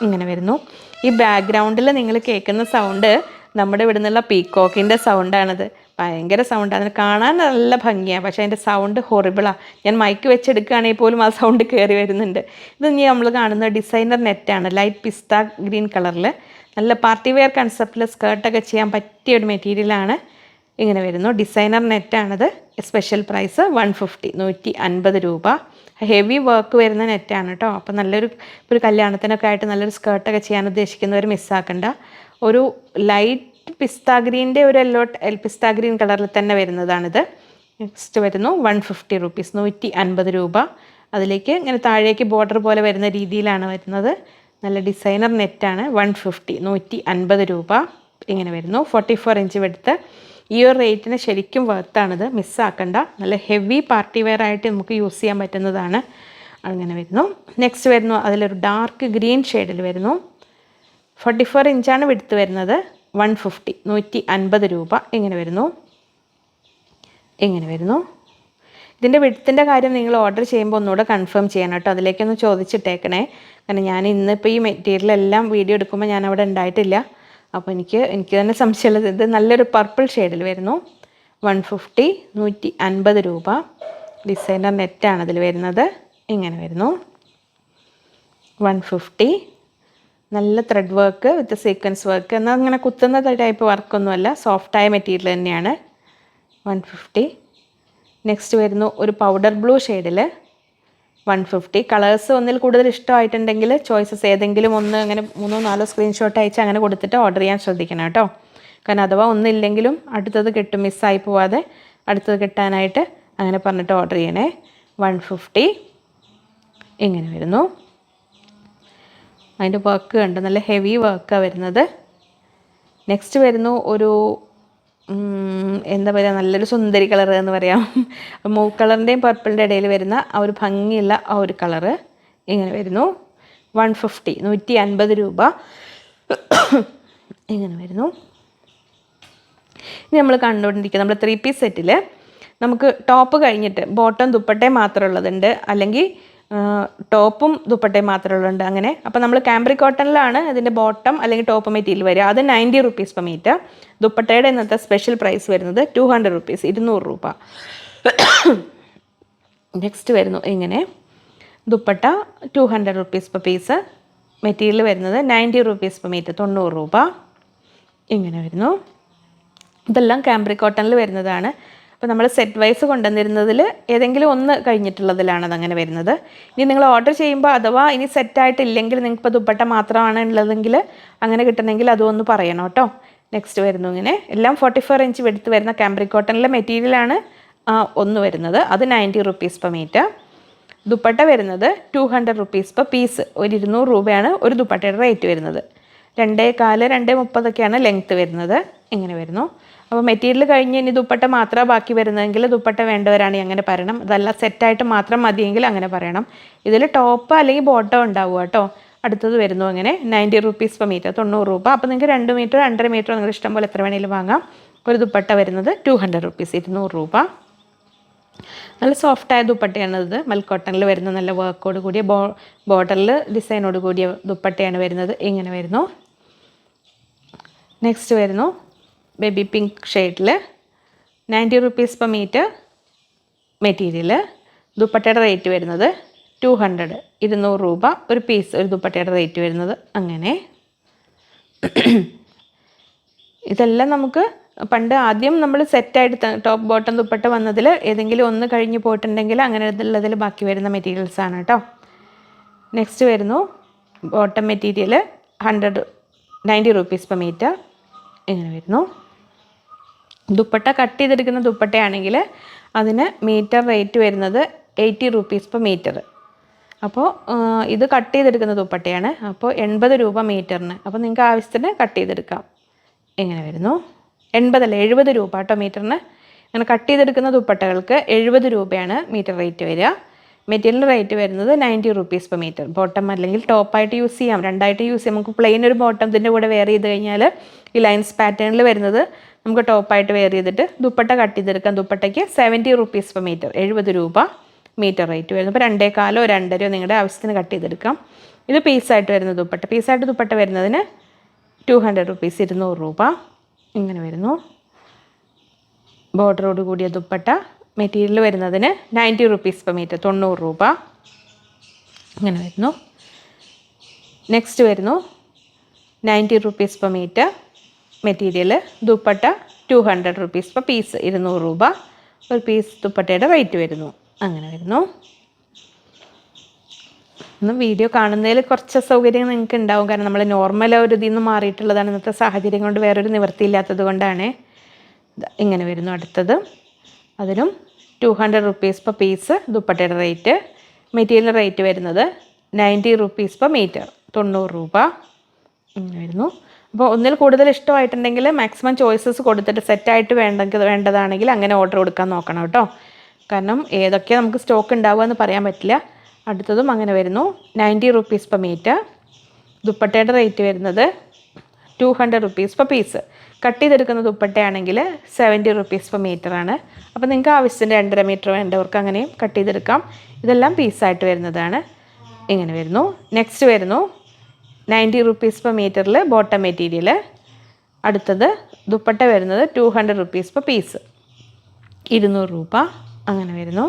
ഇങ്ങനെ വരുന്നു. ഈ ബാക്ക്ഗ്രൗണ്ടിൽ നിങ്ങൾ കേൾക്കുന്ന സൗണ്ട് നമ്മുടെ ഇവിടെ നിന്നുള്ള പീക്കോക്കിൻ്റെ സൗണ്ടാണിത്. ഭയങ്കര സൗണ്ടാണ്, അതിന് കാണാൻ നല്ല ഭംഗിയാണ്, പക്ഷേ അതിൻ്റെ സൗണ്ട് ഹൊറിബിളാണ്. ഞാൻ മൈക്ക് വെച്ചെടുക്കുകയാണെങ്കിൽ പോലും ആ സൗണ്ട് കയറി വരുന്നുണ്ട്. ഇത് ഇനി നമ്മൾ കാണുന്ന ഡിസൈനർ നെറ്റാണ്, ലൈറ്റ് പിസ്ത ഗ്രീൻ കളറിൽ നല്ല പാർട്ടി വെയർ കൺസെപ്റ്റിൽ സ്കേർട്ടൊക്കെ ചെയ്യാൻ പറ്റിയ ഒരു മെറ്റീരിയലാണ്. ഇങ്ങനെ വരുന്നു. ഡിസൈനർ നെറ്റാണിത്. സ്പെഷ്യൽ പ്രൈസ് 150, 150 രൂപ. ഹെവി വർക്ക് വരുന്ന നെറ്റാണ് കേട്ടോ. അപ്പോൾ ഒരു കല്യാണത്തിനൊക്കെ ആയിട്ട് നല്ലൊരു സ്കേർട്ടൊക്കെ ചെയ്യാൻ ഉദ്ദേശിക്കുന്നവർ മിസ്സാക്കണ്ട. ഒരു ലൈറ്റ് പിസ്ത ഗ്രീൻ്റെ ഒരു പിസ്ത ഗ്രീൻ കളറിൽ തന്നെ വരുന്നതാണിത്. നെക്സ്റ്റ് വരുന്നു 150 റുപ്പീസ്, 150 രൂപ. അതിലേക്ക് ഇങ്ങനെ താഴേക്ക് ബോർഡർ പോലെ വരുന്ന രീതിയിലാണ് വരുന്നത്. നല്ല ഡിസൈനർ നെറ്റാണ്. 150, 150 രൂപ. ഇങ്ങനെ വരുന്നു. 44 ഇഞ്ച് എടുത്ത് ഈ ഒരു റേറ്റിന് ശരിക്കും വർത്താണിത്, മിസ്സാക്കണ്ട. നല്ല ഹെവി പാർട്ടി വെയർ ആയിട്ട് നമുക്ക് യൂസ് ചെയ്യാൻ പറ്റുന്നതാണ്. അങ്ങനെ വരുന്നു. നെക്സ്റ്റ് വരുന്നു അതിലൊരു ഡാർക്ക് ഗ്രീൻ ഷെയ്ഡിൽ വരുന്നു. 44 ഇഞ്ചാണ് വിടുത്ത് വരുന്നത്. 150, 150 രൂപ. ഇങ്ങനെ വരുന്നു. ഇതിൻ്റെ വിഡ്ത്തിൻ്റെ കാര്യം നിങ്ങൾ ഓർഡർ ചെയ്യുമ്പോൾ ഒന്നുകൂടെ കൺഫേം ചെയ്യണം കേട്ടോ, അതിലേക്കൊന്ന് ചോദിച്ചിട്ടേക്കണേ. കാരണം ഞാൻ ഇന്നിപ്പോൾ ഈ മെറ്റീരിയലെല്ലാം വീഡിയോ എടുക്കുമ്പോൾ ഞാൻ അവിടെ ഉണ്ടായിട്ടില്ല. അപ്പോൾ എനിക്ക് തന്നെ സംശയമുള്ളത്, ഇത് നല്ലൊരു പർപ്പിൾ ഷെയ്ഡിൽ വരുന്നു. 150 150 രൂപ. ഡിസൈനർ നെറ്റാണ് അതിൽ വരുന്നത്. ഇങ്ങനെ വരുന്നു 150. നല്ല thread work with sequence work, എന്നാൽ അങ്ങനെ കുത്തുന്ന ടൈപ്പ് വർക്കൊന്നുമല്ല, സോഫ്റ്റായ മെറ്റീരിയൽ തന്നെയാണ്. 150. നെക്സ്റ്റ് വരുന്നു ഒരു പൗഡർ ബ്ലൂ ഷെയ്ഡിൽ 150. കളേഴ്സ് ഒന്നിൽ കൂടുതൽ ഇഷ്ടമായിട്ടുണ്ടെങ്കിൽ ചോയ്സസ് ഏതെങ്കിലും ഒന്ന് അങ്ങനെ 3-4 സ്ക്രീൻഷോട്ട് അയച്ച് അങ്ങനെ കൊടുത്തിട്ട് ഓർഡർ ചെയ്യാൻ ശ്രദ്ധിക്കണം കേട്ടോ. കാരണം അഥവാ ഒന്നില്ലെങ്കിലും അടുത്തത് കിട്ടും, മിസ്സായി പോവാതെ അടുത്തത് കിട്ടാനായിട്ട് അങ്ങനെ പറഞ്ഞിട്ട് ഓർഡർ ചെയ്യണേ. 150. ഇങ്ങനെ വരുന്നു. അതിൻ്റെ വർക്ക് കണ്ട് നല്ല ഹെവി വർക്കാണ് വരുന്നത്. നെക്സ്റ്റ് വരുന്നു ഒരു എന്താ പറയുക, നല്ലൊരു സുന്ദരി കളർ എന്ന് പറയാം. മൂവ് കളറിൻ്റെയും പർപ്പിളിൻ്റെ ഇടയിൽ വരുന്ന ആ ഒരു ഭംഗിയുള്ള ആ ഒരു കളറ് ഇങ്ങനെ വരുന്നു. 150 150 രൂപ. ഇങ്ങനെ വരുന്നു. ഇനി നമ്മൾ കണ്ടുകൊണ്ടിരിക്കുക നമ്മൾ 3 പീസ് സെറ്റിൽ നമുക്ക് ടോപ്പ് കഴിഞ്ഞിട്ട് ബോട്ടം ദുപ്പട്ടയും മാത്രമുള്ളതുണ്ട്, അല്ലെങ്കിൽ ടോപ്പും ദുപ്പട്ടയും മാത്രമുള്ളതുണ്ട് അങ്ങനെ. അപ്പോൾ നമ്മൾ കാംബ്രിക് കോട്ടണിലാണ് ഇതിൻ്റെ ബോട്ടം അല്ലെങ്കിൽ ടോപ്പ് മെറ്റീരിയൽ വരിക. അത് 90 റുപ്പീസ് പെർ മീറ്റർ. ദുപ്പട്ടയുടെ ഇന്നത്തെ സ്പെഷ്യൽ പ്രൈസ് വരുന്നത് 200 റുപ്പീസ്, 200 രൂപ. നെക്സ്റ്റ് വരുന്നു ഇങ്ങനെ dupatta 200 rupees per piece. Material വരുന്നത് 90 റുപ്പീസ് പെർ മീറ്റർ, 90 രൂപ. ഇങ്ങനെ വരുന്നു. ഇതെല്ലാം കാംബ്രിക് കോട്ടണിൽ വരുന്നതാണ്. അപ്പോൾ നമ്മൾ സെറ്റ് വൈസ് കൊണ്ടുവന്നിരുന്നതിൽ ഏതെങ്കിലും ഒന്ന് കഴിഞ്ഞിട്ടുള്ളതിലാണ് അതങ്ങനെ വരുന്നത്. ഇനി നിങ്ങൾ ഓർഡർ ചെയ്യുമ്പോൾ അഥവാ ഇനി സെറ്റായിട്ടില്ലെങ്കിൽ നിങ്ങൾക്കിപ്പോൾ ദുപ്പട്ട മാത്രമാണ് ഉള്ളതെങ്കിൽ അങ്ങനെ കിട്ടണമെങ്കിൽ അതും ഒന്ന് പറയണം കേട്ടോ. നെക്സ്റ്റ് വരുന്നു ഇങ്ങനെ എല്ലാം 44 ഇഞ്ച് വെടുത്ത് വരുന്ന കാംബ്രിക് കോട്ടണിലെ മെറ്റീരിയലാണ് ഒന്ന് വരുന്നത്. അത് 90 റുപ്പീസ് പെർ മീറ്റർ. ദുപ്പട്ട വരുന്നത് 200 റുപ്പീസ് പെർ പീസ്. ഒരു 200 രൂപയാണ് ഒരു ദുപ്പട്ടയുടെ റേറ്റ് വരുന്നത്. 2.4 2.30 ലെങ്ത്ത് വരുന്നത്. ഇങ്ങനെ വരുന്നു. അപ്പോൾ മെറ്റീരിയൽ കഴിഞ്ഞ് ഇനി ദുപ്പട്ട മാത്രമാണ് ബാക്കി വരുന്നതെങ്കിൽ ദുപ്പട്ട വേണ്ടവരാണെങ്കിൽ അങ്ങനെ പറയണം. അതല്ല സെറ്റായിട്ട് മാത്രം മതിയെങ്കിൽ അങ്ങനെ പറയണം. ഇതിൽ ടോപ്പ് അല്ലെങ്കിൽ ബോട്ടം ഉണ്ടാവുക കേട്ടോ. അടുത്തത് വരുന്നു അങ്ങനെ 90 റുപ്പീസ് പെർ മീറ്റർ, 90 രൂപ. അപ്പോൾ നിങ്ങൾക്ക് 2 മീറ്റർ 2.5 മീറ്റർ നിങ്ങൾ ഇഷ്ടം പോലെ എത്ര വേണമെങ്കിലും വാങ്ങാം. ഒരു ദുപ്പട്ട വരുന്നത് 200 റുപ്പീസ്, 200 രൂപ. നല്ല സോഫ്റ്റായ ദുപ്പട്ടയാണ് ഇത്. മൽക്കോട്ടണിൽ വരുന്ന നല്ല വർക്കോട് കൂടിയ ബോർഡറിൽ ഡിസൈനോട് കൂടിയ ദുപ്പട്ടയാണ് വരുന്നത്. ഇങ്ങനെ വരുന്നു. നെക്സ്റ്റ് വരുന്നു ബേബി പിങ്ക് ഷെയ്ഡിൽ 90 റുപ്പീസ് പെർ മീറ്റർ മെറ്റീരിയൽ. ദുപ്പട്ടയുടെ റേറ്റ് വരുന്നത് 200, 200 രൂപ ഒരു പീസ്. ഒരു ദുപ്പട്ടയുടെ റേറ്റ് വരുന്നത് അങ്ങനെ. ഇതെല്ലാം നമുക്ക് പണ്ട് ആദ്യം നമ്മൾ സെറ്റായിട്ട് ടോപ്പ് ബോട്ടം ദുപ്പട്ട വന്നതിൽ ഏതെങ്കിലും ഒന്ന് കഴിഞ്ഞ് പോയിട്ടുണ്ടെങ്കിൽ അങ്ങനെ ഉള്ളതിൽ ബാക്കി വരുന്ന മെറ്റീരിയൽസാണ് കേട്ടോ. നെക്സ്റ്റ് വരുന്നു bottom material 90 rupees per metre. ഇങ്ങനെ വരുന്നു. ദുപ്പട്ട കട്ട് ചെയ്തെടുക്കുന്ന ദുപ്പട്ടയാണെങ്കിൽ അതിന് മീറ്റർ റേറ്റ് വരുന്നത് 80 റുപ്പീസ് പെർ മീറ്റർ. അപ്പോൾ ഇത് കട്ട് ചെയ്തെടുക്കുന്ന ദുപ്പട്ടയാണ്. അപ്പോൾ 80 രൂപ മീറ്ററിന്. അപ്പോൾ നിങ്ങൾക്ക് ആവശ്യത്തിന് കട്ട് ചെയ്തെടുക്കാം. ഇങ്ങനെ വരുന്നു. 80 അല്ല 70 രൂപ കേട്ടോ മീറ്ററിന്. അങ്ങനെ കട്ട് ചെയ്തെടുക്കുന്ന ദുപ്പട്ടകൾക്ക് 70 രൂപയാണ് മീറ്റർ റേറ്റ് വരിക. മെറ്റീരിയൽ റേറ്റ് വരുന്നത് 90 റുപ്പീസ് പെർ മീറ്റർ. ബോട്ടം അല്ലെങ്കിൽ ടോപ്പായിട്ട് യൂസ് ചെയ്യാം, രണ്ടായിട്ട് യൂസ് ചെയ്യാം. നമുക്ക് പ്ലെയിൻ ഒരു ബോട്ടം ഇതിൻ്റെ കൂടെ വെയർ ചെയ്ത് കഴിഞ്ഞാൽ ഈ ലൈൻസ് പാറ്റേണിൽ വരുന്നത് നമുക്ക് ടോപ്പായിട്ട് വെയർ ചെയ്തിട്ട് ദുപ്പട്ട കട്ട് ചെയ്തെടുക്കാം. ദുപ്പട്ടയ്ക്ക് 70 റുപ്പീസ് പെർ മീറ്റർ, 70 രൂപ മീറ്റർ റേറ്റ് വരുന്നു. അപ്പോൾ 2.4 2.5 നിങ്ങളുടെ ആവശ്യത്തിന് കട്ട് ചെയ്തെടുക്കാം. ഇത് പീസായിട്ട് വരുന്ന ദുപ്പട്ട. പീസായിട്ട് ദുപ്പട്ട വരുന്നതിന് 200 റുപ്പീസ്, 200 രൂപ. ഇങ്ങനെ വരുന്നു. ബോർഡറോട് കൂടിയ ദുപ്പട്ട. മെറ്റീരിയൽ വരുന്നതിന് 90 റുപ്പീസ് പെർ മീറ്റർ, 90 രൂപ. ഇങ്ങനെ വരുന്നു. നെക്സ്റ്റ് വരുന്നു 90 rupees per metre material. Dupatta 200 rupees per piece, 200 രൂപ ഒരു പീസ് ദുപ്പട്ടയുടെ റേറ്റ് വരുന്നു. അങ്ങനെ വരുന്നു. ഒന്ന് വീഡിയോ കാണുന്നതിൽ കുറച്ച് സൗകര്യം നിങ്ങൾക്ക് ഉണ്ടാവും. കാരണം നമ്മൾ നോർമൽ ഒരു ഇതിൽ നിന്ന് മാറിയിട്ടുള്ളതാണ്. ഇന്നത്തെ സാഹചര്യം കൊണ്ട് വേറൊരു നിവൃത്തിയില്ലാത്തത് കൊണ്ടാണ്. ഇങ്ങനെ വരുന്നു. അടുത്തത് അതിനും 200 റുപ്പീസ് പെർ പീസ് ദുപ്പട്ടയുടെ റേറ്റ്. മെറ്റീരിയൽ റേറ്റ് വരുന്നത് 90 റുപ്പീസ് പെർ മീറ്റർ, 90 രൂപ. ഇങ്ങനെ വരുന്നു. അപ്പോൾ ഒന്നിൽ കൂടുതൽ ഇഷ്ടമായിട്ടുണ്ടെങ്കിൽ മാക്സിമം ചോയ്സസ് കൊടുത്തിട്ട് സെറ്റായിട്ട് വേണ്ടതാണെങ്കിൽ അങ്ങനെ ഓർഡർ കൊടുക്കാൻ നോക്കണം കേട്ടോ. കാരണം ഏതൊക്കെ നമുക്ക് സ്റ്റോക്ക് ഉണ്ടാവുക എന്ന് പറയാൻ പറ്റില്ല. അടുത്തതും അങ്ങനെ വരുന്നു. 90 റുപ്പീസ് പെർ മീറ്റർ. ദുപ്പട്ടയുടെ റേറ്റ് വരുന്നത് 200 rupees per പീസ്. കട്ട് ചെയ്തെടുക്കുന്ന ദുപ്പട്ടയാണെങ്കിൽ 70 rupees per മീറ്ററാണ്. അപ്പോൾ നിങ്ങൾക്ക് ആവശ്യത്തിന് 2.5 മീറ്റർ വേണ്ടവർക്ക് അങ്ങനെയും കട്ട് ചെയ്തെടുക്കാം. ഇതെല്ലാം പീസായിട്ട് വരുന്നതാണ്. ഇങ്ങനെ വരുന്നു. നെക്സ്റ്റ് വരുന്നു 90 rupees per മീറ്ററിൽ ബോട്ടം മെറ്റീരിയൽ. അടുത്തത് ദുപ്പട്ട വരുന്നത് 200 rupees per പീസ്, 200 രൂപ. അങ്ങനെ വരുന്നു.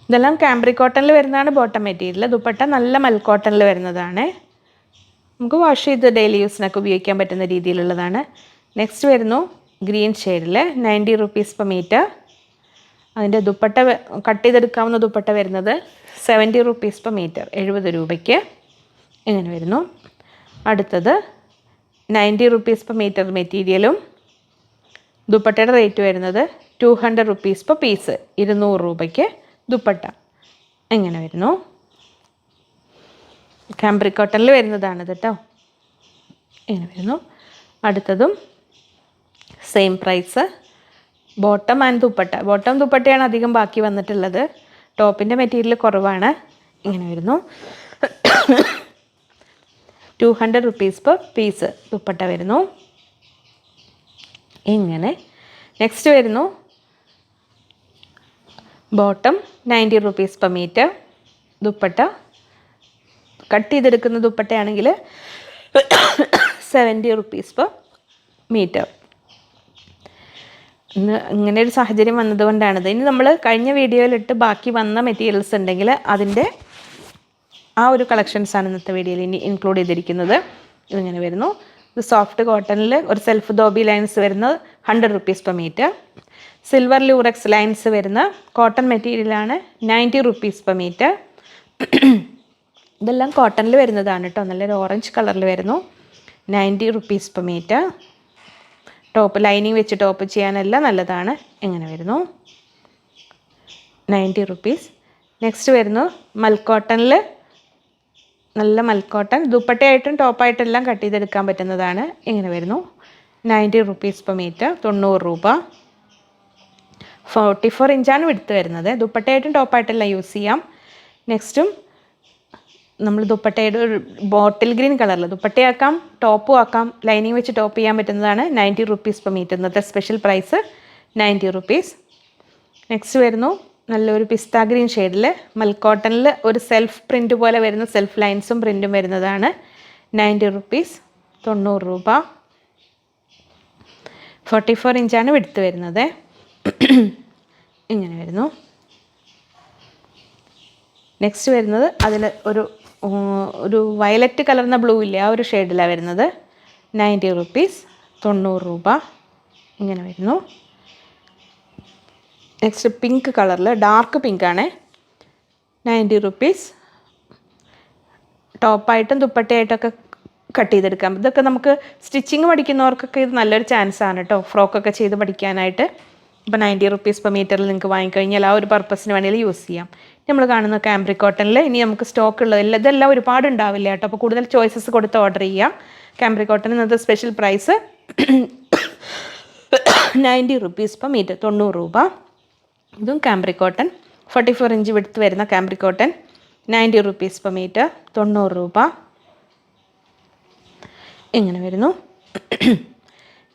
ഇതെല്ലാം കാംബ്രിക് കോട്ടണിൽ വരുന്നതാണ് ബോട്ടം മെറ്റീരിയൽ. ദുപ്പട്ട നല്ല മൽക്കോട്ടണിൽ വരുന്നതാണ്. നമുക്ക് വാഷ് ചെയ്ത് ഡെയിലി യൂസിനൊക്കെ ഉപയോഗിക്കാൻ പറ്റുന്ന രീതിയിലുള്ളതാണ്. നെക്സ്റ്റ് വരുന്നു ഗ്രീൻ ഷെയ്ഡിൽ 90 rupees per മീറ്റർ. അതിൻ്റെ ദുപ്പട്ട കട്ട് ചെയ്തെടുക്കാവുന്ന ദുപ്പട്ട വരുന്നത് 70 rupees per മീറ്റർ, 70 രൂപയ്ക്ക്. ഇങ്ങനെ വരുന്നു. അടുത്തത് 90 rupees per മീറ്റർ മെറ്റീരിയലും ദുപ്പട്ടയുടെ റേറ്റ് വരുന്നത് 200 rupees per പീസ്, 200 രൂപയ്ക്ക് ദുപ്പട്ട. ഇങ്ങനെ വരുന്നു. കാംബ്രിക് കോട്ടണിൽ വരുന്നതാണിത് കേട്ടോ. ഇങ്ങനെ വരുന്നു. അടുത്തതും same price. Bottom and dupatta. Bottom ദുപ്പട്ടയാണ് അധികം ബാക്കി വന്നിട്ടുള്ളത്. ടോപ്പിൻ്റെ മെറ്റീരിയൽ കുറവാണ്. ഇങ്ങനെ വരുന്നു. 200 rupees per പീസ് ദുപ്പട്ട വരുന്നു. ഇങ്ങനെ. നെക്സ്റ്റ് വരുന്നു bottom 90 rupees per metre. Dupatta cut ചെയ്തെടുക്കുന്ന ദുപ്പട്ടയാണെങ്കിൽ 70 rupees per മീറ്റർ. ഇങ്ങനെ ഒരു സാഹചര്യം വന്നതുകൊണ്ടാണിത്. ഇനി നമ്മൾ കഴിഞ്ഞ വീഡിയോയിലിട്ട് ബാക്കി വന്ന മെറ്റീരിയൽസ് ഉണ്ടെങ്കിൽ അതിൻ്റെ ആ ഒരു കളക്ഷൻസാണ് ഇന്നത്തെ വീഡിയോയിൽ ഇനി ഇൻക്ലൂഡ് ചെയ്തിരിക്കുന്നത്. ഇതിങ്ങനെ വരുന്നു. ഇത് സോഫ്റ്റ് കോട്ടണിൽ ഒരു സെൽഫ് ദോബി ലൈൻസ് വരുന്ന 100 rupees per metre. Silver lurex lines വരുന്ന കോട്ടൺ മെറ്റീരിയലാണ് 90 rupees per മീറ്റർ. ഇതെല്ലാം കോട്ടണിൽ വരുന്നതാണ് കേട്ടോ. നല്ലൊരു ഓറഞ്ച് കളറിൽ വരുന്നു. 90 rupees per metre. Top lining വെച്ച് ടോപ്പ് ചെയ്യാനെല്ലാം നല്ലതാണ്. ഇങ്ങനെ വരുന്നു. 90 rupees. നെക്സ്റ്റ് വരുന്നു മൽക്കോട്ടണിൽ, നല്ല മൽക്കോട്ടൺ ദുപ്പട്ടയായിട്ടും ടോപ്പായിട്ടും എല്ലാം കട്ട് ചെയ്തെടുക്കാൻ പറ്റുന്നതാണ്. ഇങ്ങനെ വരുന്നു. 90 rupees per മീറ്റർ, 90 രൂപ. 44 ഇഞ്ചാണ് വിടുത്ത് വരുന്നത്. ദുപ്പട്ടയായിട്ടും ടോപ്പായിട്ടെല്ലാം യൂസ് ചെയ്യാം. നെക്സ്റ്റും നമ്മൾ ദുപ്പട്ടയുടെ ഒരു ബോട്ടിൽ ഗ്രീൻ കളറിൽ ദുപ്പട്ടയാക്കാം, ടോപ്പും ആക്കാം. ലൈനിങ് വെച്ച് ടോപ്പ് ചെയ്യാൻ പറ്റുന്നതാണ്. 90 rupees per മീറ്റർ. ഇന്നത്തെ സ്പെഷ്യൽ പ്രൈസ് 90 rupees. നെക്സ്റ്റ് വരുന്നു നല്ലൊരു പിസ്ത ഗ്രീൻ ഷെയ്ഡിൽ മൽക്കോട്ടണിൽ ഒരു സെൽഫ് പ്രിൻറ്റ് പോലെ വരുന്ന സെൽഫ് ലൈൻസും പ്രിൻറ്റും വരുന്നതാണ്. 90 rupees, 90 രൂപ. 44 ഇഞ്ചാണ് വിടുത്ത് വരുന്നത്. ഇങ്ങനെ വരുന്നു. നെക്സ്റ്റ് വരുന്നത് അതിൽ ഒരു വയലറ്റ് കലർന്ന ബ്ലൂ ഇല്ലേ, ആ ഒരു ഷെയ്ഡിലാണ് വരുന്നത്. 90 rupees, 90 രൂപ. ഇങ്ങനെ വരുന്നു. നെക്സ്റ്റ് പിങ്ക് കളറിൽ ഡാർക്ക് പിങ്കാണ്. 90 rupees. ടോപ്പായിട്ടും ദുപ്പട്ടയായിട്ടൊക്കെ കട്ട് ചെയ്തെടുക്കാം. ഇതൊക്കെ നമുക്ക് സ്റ്റിച്ചിങ് പഠിക്കുന്നവർക്കൊക്കെ ഇത് നല്ലൊരു ചാൻസാണ് കേട്ടോ, ഫ്രോക്കൊക്കെ ചെയ്ത് പഠിക്കാനായിട്ട്. ഇപ്പോൾ 90 rupees per മീറ്ററിൽ നിങ്ങൾക്ക് വാങ്ങിക്കഴിഞ്ഞാൽ ആ ഒരു പർപ്പസിന് വേണമെങ്കിൽ യൂസ് ചെയ്യാം. നമ്മൾ കാണുന്ന കാംബ്രിക് കോട്ടണിൽ ഇനി നമുക്ക് സ്റ്റോക്ക് ഉള്ളതില്ല, ഇതെല്ലാം ഒരുപാട് ഉണ്ടാവില്ല കേട്ടോ. അപ്പോൾ കൂടുതൽ ചോയ്സസ് കൊടുത്ത് ഓർഡർ ചെയ്യാം. കാംബ്രിക് കോട്ടൺ ഇന്നത്തെ special price 90 rupees per metre, 90 രൂപ. ഇതും കാംബ്രിക് കോട്ടൺ 44 ഇഞ്ച് വിടുത്ത് വരുന്ന cambric cotton 90 rupees per metre, 90 രൂപ. ഇങ്ങനെ വരുന്നു.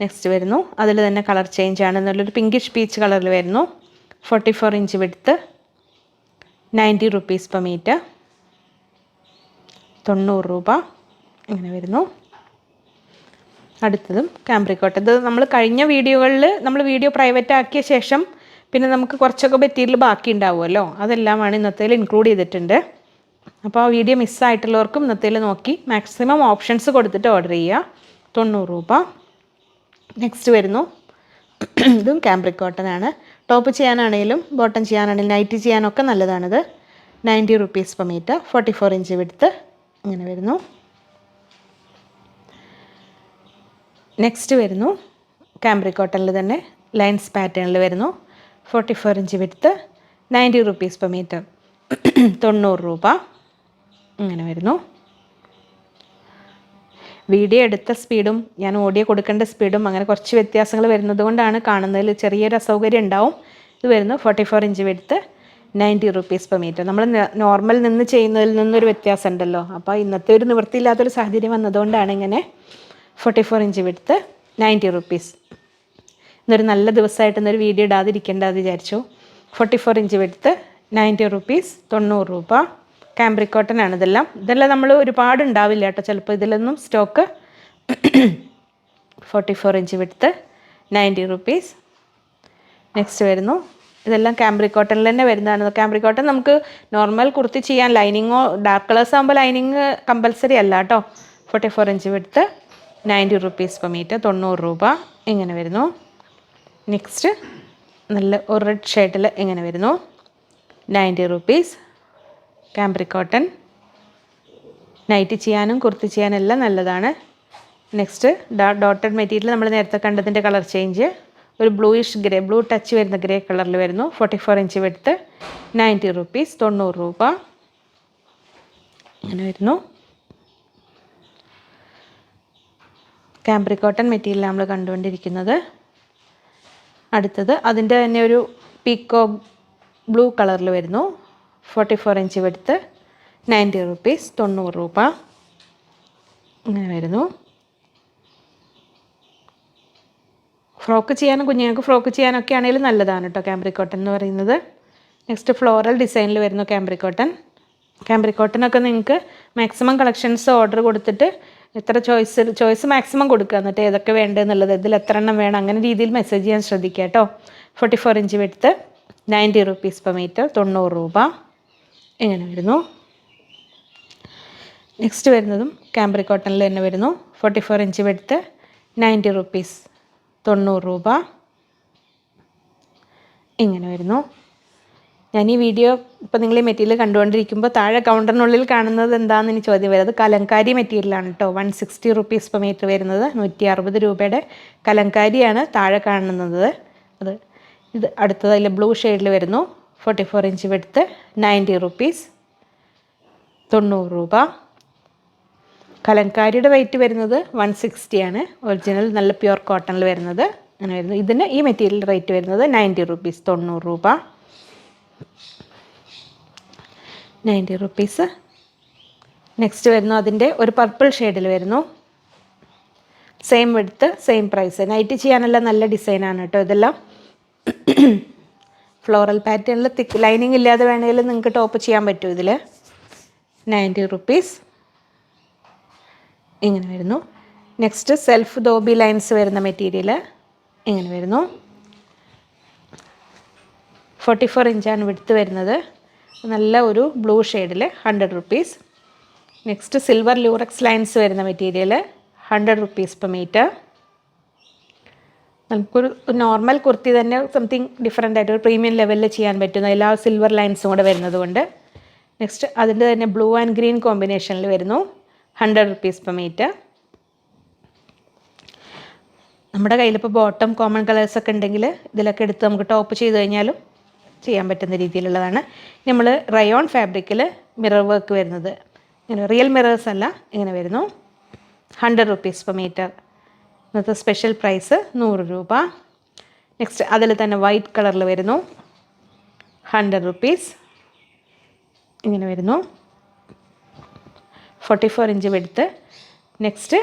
നെക്സ്റ്റ് വരുന്നു അതിൽ തന്നെ കളർ ചേഞ്ച് ആണ്. നല്ലൊരു പിങ്കിഷ് പീച്ച് കളറിൽ വരുന്നു. 44 ഇഞ്ച് വിടുത്ത് 90 rupees per മീറ്റർ, 90 രൂപ. ഇങ്ങനെ വരുന്നു. അടുത്തതും കാംബ്രിക് കോട്ടൺ. ഇത് നമ്മൾ കഴിഞ്ഞ വീഡിയോകളിൽ നമ്മൾ വീഡിയോ പ്രൈവറ്റ് ആക്കിയ ശേഷം പിന്നെ നമുക്ക് കുറച്ചൊക്കെ മെറ്റീരിയൽ ബാക്കി ഉണ്ടാവുമല്ലോ, അതെല്ലാമാണ് ഇന്നത്തേൽ ഇൻക്ലൂഡ് ചെയ്തിട്ടുണ്ട്. അപ്പോൾ ആ വീഡിയോ മിസ്സായിട്ടുള്ളവർക്കും ഇന്നത്തേൽ നോക്കി മാക്സിമം ഓപ്ഷൻസ് കൊടുത്തിട്ട് ഓർഡർ ചെയ്യുക. 90 രൂപ. നെക്സ്റ്റ് വരുന്നു ഇതും കാംബ്രിക് കോട്ടൺ ആണ്. ടോപ്പ് ചെയ്യാനാണെങ്കിലും ബോട്ടം ചെയ്യാനാണെങ്കിലും നൈറ്റ് ചെയ്യാനൊക്കെ നല്ലതാണിത്. 90 rupees per മീറ്റർ, 44 ഇഞ്ച് വിടുത്ത്. ഇങ്ങനെ വരുന്നു. നെക്സ്റ്റ് വരുന്നു കാംബ്രിക് കോട്ടണിൽ തന്നെ ലൈൻസ് പാറ്റേണിൽ വരുന്നു. 44 ഇഞ്ച് വിടുത്ത്, 90 rupees per മീറ്റർ, 90 രൂപ. ഇങ്ങനെ വരുന്നു. വീഡിയോ എടുത്ത സ്പീഡും ഞാൻ ഓഡിയോ കൊടുക്കേണ്ട സ്പീഡും അങ്ങനെ കുറച്ച് വ്യത്യാസങ്ങൾ വരുന്നത് കൊണ്ടാണ് കാണുന്നതിൽ ചെറിയൊരു അസൗകര്യം ഉണ്ടാവും. ഇത് വരുന്നു 44 ഇഞ്ച് വിടുത്ത്, 90 rupees per മീറ്റർ. നമ്മൾ നോർമൽ നിന്ന് ചെയ്യുന്നതിൽ നിന്നൊരു വ്യത്യാസം ഉണ്ടല്ലോ. അപ്പോൾ ഇന്നത്തെ ഒരു നിവൃത്തിയില്ലാത്തൊരു സാഹചര്യം വന്നതുകൊണ്ടാണ് ഇങ്ങനെ 44 ഇഞ്ച് വിഡ്ത്ത് 90 റുപ്പീസ്. ഇന്നൊരു നല്ല ദിവസമായിട്ട് ഇന്നൊരു വീഡിയോ ഇടാതിരിക്കേണ്ടത് വിചാരിച്ചു. 44 ഇഞ്ച് വിഡ്ത്ത് 90 റുപ്പീസ്, 90 രൂപ. കാംബ്രിക് കോട്ടൺ ആണ് ഇതെല്ലാം നമ്മൾ ഒരുപാട് ഉണ്ടാവില്ല കേട്ടോ ചിലപ്പോൾ ഇതിലൊന്നും stock. 44 inch width 90 rupees. Next വരുന്നു, ഇതെല്ലാം കാംബ്രിക് കോട്ടണിൽ തന്നെ വരുന്നതാണ്. കാംബ്രിക് കോട്ടൺ നമുക്ക് നോർമൽ കുർത്തി ചെയ്യാൻ ലൈനിങ്ങോ ഡാർക്ക് കളേഴ്സ് ആകുമ്പോൾ ലൈനിങ് കമ്പൽസറി അല്ല കേട്ടോ. 44 inch width 90 rupees per metre, 90 രൂപ. ഇങ്ങനെ വരുന്നു. നെക്സ്റ്റ് നല്ല ഒരു റെഡ് ഷെയ്ഡിൽ ഇങ്ങനെ വരുന്നു, 90 റുപ്പീസ്. കാംബ്രിക് കോട്ടൺ നൈറ്റ് ചെയ്യാനും കുർത്തി ചെയ്യാനും എല്ലാം നല്ലതാണ്. നെക്സ്റ്റ് ഡോട്ടഡ് മെറ്റീരിയൽ നമ്മൾ നേരത്തെ കണ്ടതിൻ്റെ കളർ ചേഞ്ച്, ഒരു ബ്ലൂയിഷ് ഗ്രേ, ബ്ലൂ ടച്ച് വരുന്ന ഗ്രേ കളറിൽ വരുന്നു. 44 ഇഞ്ച് വിഡ്ത്ത് 90 റുപ്പീസ്, 90 രൂപ. അങ്ങനെ വരുന്നു. കാംബ്രിക് കോട്ടൺ മെറ്റീരിയൽ നമ്മൾ കണ്ടുകൊണ്ടിരിക്കുന്നത്. അടുത്തത് അതിൻ്റെ തന്നെ ഒരു പീക്കോ ബ്ലൂ കളറിൽ വരുന്നു. 44 ഇഞ്ച് വിഡ്ത്ത് 90 റുപ്പീസ്, 90 രൂപ. അങ്ങനെ വരുന്നു. ഫ്രോക്ക് ചെയ്യാനും കുഞ്ഞുങ്ങൾക്ക് ഫ്രോക്ക് ചെയ്യാനൊക്കെ ആണെങ്കിലും നല്ലതാണ് കേട്ടോ കാംബ്രിക് കോട്ടൺ എന്ന് പറയുന്നത്. നെക്സ്റ്റ് ഫ്ലോറൽ ഡിസൈനിൽ വരുന്നു കാംബ്രിക് കോട്ടൺ. കാംബ്രിക് കോട്ടനൊക്കെ നിങ്ങൾക്ക് മാക്സിമം കളക്ഷൻസ് ഓർഡർ കൊടുത്തിട്ട് എത്ര ചോയ്സ് മാക്സിമം കൊടുക്കുക, എന്നിട്ട് ഏതൊക്കെ വേണ്ടതെന്നുള്ളത് ഇതിൽ എത്ര എണ്ണം വേണം അങ്ങനെ രീതിയിൽ മെസ്സേജ് ചെയ്യാൻ ശ്രദ്ധിക്കുക കേട്ടോ. 44 inch width 90 rupees per metre, 90 രൂപ. ഇങ്ങനെ വരുന്നു. നെക്സ്റ്റ് വരുന്നതും കാംബ്രിക് കോട്ടണിൽ തന്നെ വരുന്നു. 44 ഇഞ്ച് വിഡ്ത്ത് 90 റുപ്പീസ്, 90 രൂപ. ഇങ്ങനെ വരുന്നു. ഞാൻ ഈ വീഡിയോ ഇപ്പോൾ നിങ്ങൾ ഈ മെറ്റീരിയൽ കണ്ടുകൊണ്ടിരിക്കുമ്പോൾ താഴെ കൗണ്ടറിനുള്ളിൽ കാണുന്നത് എന്താണെന്ന് ഇനി ചോദ്യം വരും. അത് കലങ്കാരി മെറ്റീരിയലാണ് കേട്ടോ. 160 റുപ്പീസ് പെർ മീറ്റർ വരുന്നത്, 160 രൂപയുടെ കലങ്കാരിയാണ് താഴെ കാണുന്നത്. ഇത് അടുത്തത് അതിൽ ബ്ലൂ ഷെയ്ഡിൽ വരുന്നു. 44 ഇഞ്ച് വിഡ്ത്ത് 90 റുപ്പീസ്, 90 രൂപ. കലങ്കാരിയുടെ വെയിറ്റ് വരുന്നത് 160 ആണ്. ഒറിജിനൽ നല്ല പ്യുവർ കോട്ടണിൽ വരുന്നത് അങ്ങനെ വരുന്നു. ഇതിന് ഈ മെറ്റീരിയൽ റേറ്റ് വരുന്നത് 90 റുപ്പീസ്, 90 രൂപ. 90 റുപ്പീസ്. നെക്സ്റ്റ് വരുന്നു അതിൻ്റെ ഒരു പർപ്പിൾ ഷെയ്ഡിൽ വരുന്നു. Same width same price. Night ചെയ്യാനെല്ലാം നല്ല ഡിസൈനാണ് കേട്ടോ ഇതെല്ലാം. ഫ്ലോറൽ പാറ്റേണിൽ തിക്ക് ലൈനിങ് ഇല്ലാതെ വേണമെങ്കിൽ നിങ്ങൾക്ക് ടോപ്പ് ചെയ്യാൻ പറ്റും ഇതിൽ. 90 റുപ്പീസ്. ഇങ്ങനെ വരുന്നു. നെക്സ്റ്റ് സെൽഫ് ദോബി ലൈൻസ് വരുന്ന മെറ്റീരിയൽ ഇങ്ങനെ വരുന്നു. 44 ഇഞ്ചാണ് വിഡ്ത്ത് വരുന്നത്. നല്ല ഒരു ബ്ലൂ ഷെയ്ഡിൽ 100 rupees. Next silver lurex lines വരുന്ന മെറ്റീരിയൽ 100 റുപ്പീസ് പെർ മീറ്റർ. നമുക്കൊരു നോർമൽ കുർത്തി തന്നെ സംതിങ് ഡിഫറെൻ്റ് ആയിട്ട് ഒരു പ്രീമിയം ലെവലിൽ ചെയ്യാൻ പറ്റുന്ന എല്ലാ സിൽവർ ലൈൻസും കൂടെ വരുന്നത് കൊണ്ട്. നെക്സ്റ്റ് അതിൻ്റെ തന്നെ ബ്ലൂ ആൻഡ് ഗ്രീൻ കോമ്പിനേഷനിൽ വരുന്നു, 100 റുപ്പീസ് പെർ മീറ്റർ. നമ്മുടെ കയ്യിലിപ്പോൾ ബോട്ടം കോമൺ കളേഴ്സൊക്കെ ഉണ്ടെങ്കിൽ ഇതിലൊക്കെ എടുത്ത് നമുക്ക് ടോപ്പ് ചെയ്ത് കഴിഞ്ഞാലും ചെയ്യാൻ പറ്റുന്ന രീതിയിലുള്ളതാണ്. നമ്മൾ റയോൺ ഫാബ്രിക്കിൽ മിറർ വർക്ക് വരുന്നത്, ഇങ്ങനെ റിയൽ മിറേഴ്സ് അല്ല, ഇങ്ങനെ വരുന്നു. 100 റുപ്പീസ് പെർ മീറ്റർ. ഇന്നത്തെ സ്പെഷ്യൽ പ്രൈസ് 100 രൂപ. നെക്സ്റ്റ് അതിൽ തന്നെ വൈറ്റ് കളറിൽ വരുന്നു, 100 റുപ്പീസ്. ഇങ്ങനെ വരുന്നു. 44 ഇഞ്ച് വിഡ്ത്ത്. നെക്സ്റ്റ്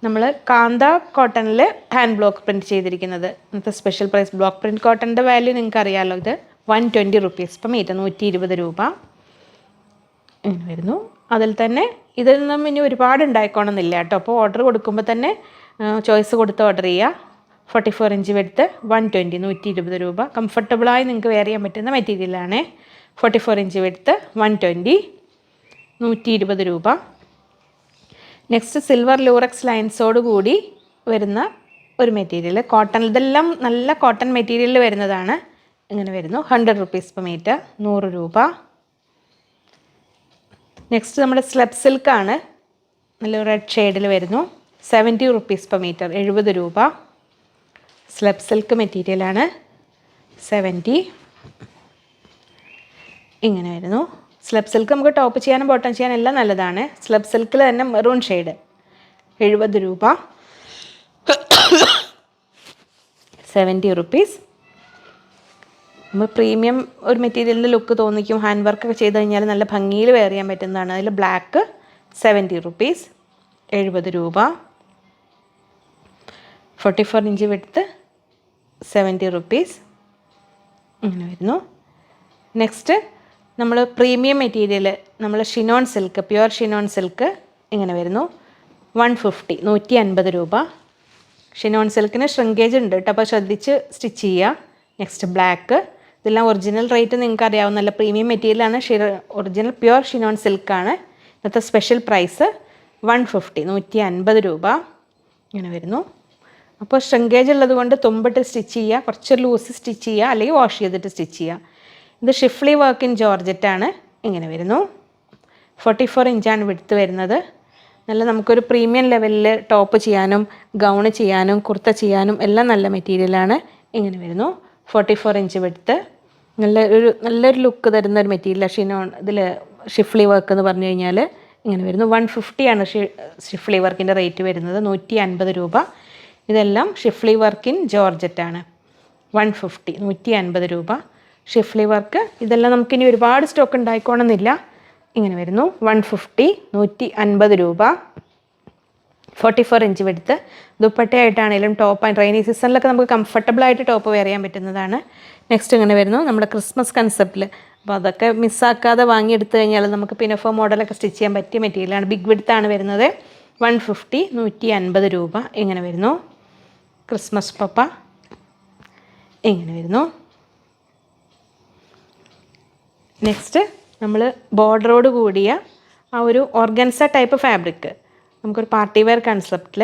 നമ്മൾ കാന്ത കോട്ടണിൽ ഹാൻഡ് ബ്ലോക്ക് പ്രിൻറ്റ് ചെയ്തിരിക്കുന്നത്. ഇന്നത്തെ സ്പെഷ്യൽ പ്രൈസ്. ബ്ലോക്ക് പ്രിൻറ്റ് കോട്ടൻ്റെ വാല്യൂ നിങ്ങൾക്ക് അറിയാമല്ലോ. ഇത് 120 റുപ്പീസ് പെർ മീറ്റർ, 120 രൂപ. ഇങ്ങനെ വരുന്നു. അതിൽ തന്നെ ഇതിൽ നിന്നും ഇനി ഒരുപാട് ഉണ്ടായിക്കോണമെന്നില്ല കേട്ടോ. അപ്പോൾ ഓർഡർ കൊടുക്കുമ്പോൾ തന്നെ ചോയ്സ് കൊടുത്ത് ഓർഡർ ചെയ്യുക. 44 ഇഞ്ച് വിഡ്ത്ത് 120, 120 രൂപ. കംഫർട്ടബിളായി നിങ്ങൾക്ക് വെയർ ചെയ്യാൻ പറ്റുന്ന മെറ്റീരിയലാണ്. 44 ഇഞ്ച് വിഡ്ത്ത് 120, 120 രൂപ. നെക്സ്റ്റ് സിൽവർ ലൂറക്സ് ലൈൻസോട് കൂടി വരുന്ന ഒരു മെറ്റീരിയൽ കോട്ടൺ. ഇതെല്ലാം നല്ല കോട്ടൺ മെറ്റീരിയലിൽ വരുന്നതാണ്. ഇങ്ങനെ വരുന്നു. 100 റുപ്പീസ് പെർ മീറ്റർ, 100 രൂപ. നെക്സ്റ്റ് നമ്മുടെ സ്ലെബ് സിൽക്കാണ്. നല്ല റെഡ് ഷെയ്ഡിൽ വരുന്നു. 70 റുപ്പീസ് പെർ മീറ്റർ, 70 രൂപ. സ്ലെബ് സിൽക്ക് മെറ്റീരിയലാണ്. 70. ഇങ്ങനെ വരുന്നു. സ്ലെബ് സിൽക്ക് നമുക്ക് ടോപ്പ് ചെയ്യാനും ബോട്ടം ചെയ്യാനും എല്ലാം നല്ലതാണ്. സ്ലെബ് സിൽക്കിൽ തന്നെ മെറൂൺ ഷെയ്ഡ് 70 രൂപ. 70 റുപ്പീസ്. നമ്മൾ പ്രീമിയം ഒരു മെറ്റീരിയലിൻ്റെ ലുക്ക് തോന്നിക്കും. ഹാൻഡ് വർക്കൊക്കെ ചെയ്ത് കഴിഞ്ഞാൽ നല്ല ഭംഗിയിൽ വെയർ ചെയ്യാൻ പറ്റുന്നതാണ്. അതിൽ ബ്ലാക്ക് 70 റുപ്പീസ്, 70 രൂപ. 44 ഇഞ്ച് വിഡ്ത്ത് 70 റുപ്പീസ് ഇങ്ങനെ വരുന്നു. നെക്സ്റ്റ് നമ്മൾ പ്രീമിയം മെറ്റീരിയൽ നമ്മൾ ഷിനോൺ സിൽക്ക്, പ്യുവർ ഷിനോൺ സിൽക്ക് ഇങ്ങനെ വരുന്നു. 150 150 രൂപ. ഷിനോൺ സിൽക്കിന് ഷ്രിങ്കേജ് ഉണ്ട് കേട്ടോ, അപ്പോൾ ശ്രദ്ധിച്ച് സ്റ്റിച്ച് ചെയ്യുക. നെക്സ്റ്റ് ബ്ലാക്ക്, ഇതെല്ലാം ഒറിജിനൽ റേറ്റ് നിങ്ങൾക്ക് അറിയാവുന്ന നല്ല പ്രീമിയം മെറ്റീരിയലാണ്. ഒറിജിനൽ പ്യുവർ ഷിനോൺ സിൽക്കാണ്. ഇന്നത്തെ സ്പെഷ്യൽ പ്രൈസ് 150 150 രൂപ ഇങ്ങനെ വരുന്നു. അപ്പോൾ ഷ്രിങ്കേജ് ഉള്ളത് കൊണ്ട് തുമ്പിട്ട് സ്റ്റിച്ച് ചെയ്യുക, കുറച്ച് ലൂസ് സ്റ്റിച്ച് ചെയ്യുക, അല്ലെങ്കിൽ വാഷ് ചെയ്തിട്ട് സ്റ്റിച്ച് ചെയ്യുക. ഇത് ഷിഫ്ലി വർക്ക് ഇൻ ജോർജറ്റാണ് ഇങ്ങനെ വരുന്നു. 44 ഇഞ്ചാണ് വിഡ്ത്ത് വരുന്നത്. നല്ല നമുക്കൊരു പ്രീമിയം ലെവലിൽ ടോപ്പ് ചെയ്യാനും ഗൗണ് ചെയ്യാനും കുർത്ത ചെയ്യാനും എല്ലാം നല്ല മെറ്റീരിയലാണ് ഇങ്ങനെ വരുന്നു. 44 ഇഞ്ച് വിഡ്ത്ത് നല്ലൊരു ലുക്ക് തരുന്ന ഒരു മെറ്റീരിയലാണ് ഷിനോൺ. ഇതിൽ ഷിഫ്ലി വർക്ക് എന്ന് പറഞ്ഞു കഴിഞ്ഞാൽ ഇങ്ങനെ വരുന്നു. 150 ആണ് ഷിഫ്ലി വർക്കിൻ്റെ റേറ്റ് വരുന്നത്. 150 രൂപ. ഇതെല്ലാം ഷിഫ്ലി വർക്ക് ഇൻ ജോർജറ്റാണ്. 150 150 രൂപ ഷിഫ്ലി വർക്ക്. ഇതെല്ലാം നമുക്കിനി ഒരുപാട് സ്റ്റോക്ക് ഉണ്ടായിക്കോണമെന്നില്ല. ഇങ്ങനെ വരുന്നു. 150 150 രൂപ. 44 ഇഞ്ച് വിഡ്ത്ത്. ദുപ്പട്ടയായിട്ടാണെങ്കിലും ടോപ്പ് റെയിനി സീസണിലൊക്കെ നമുക്ക് കംഫർട്ടബിളായിട്ട് ടോപ്പ് വെയർ ചെയ്യാൻ പറ്റുന്നതാണ്. നെക്സ്റ്റ് ഇങ്ങനെ വരുന്നു നമ്മുടെ ക്രിസ്മസ് കൺസെപ്റ്റിൽ. അപ്പോൾ അതൊക്കെ മിസ്സാക്കാതെ വാങ്ങിയെടുത്തു കഴിഞ്ഞാൽ നമുക്ക് പിനഫോ മോഡലൊക്കെ സ്റ്റിച്ച് ചെയ്യാൻ പറ്റിയ മെറ്റീരിയലാണ്. ബിഗ് വിഡ്ത്താണ് വരുന്നത്. 150 150 രൂപ ഇങ്ങനെ വരുന്നു. ക്രിസ്മസ് പപ്പ ഇങ്ങനെ വരുന്നു. നെക്സ്റ്റ് നമ്മൾ ബോർഡറോട് കൂടിയ ആ ഒരു ഓർഗൻസ ടൈപ്പ് ഫാബ്രിക്, നമുക്കൊരു പാർട്ടി വെയർ കൺസെപ്റ്റിൽ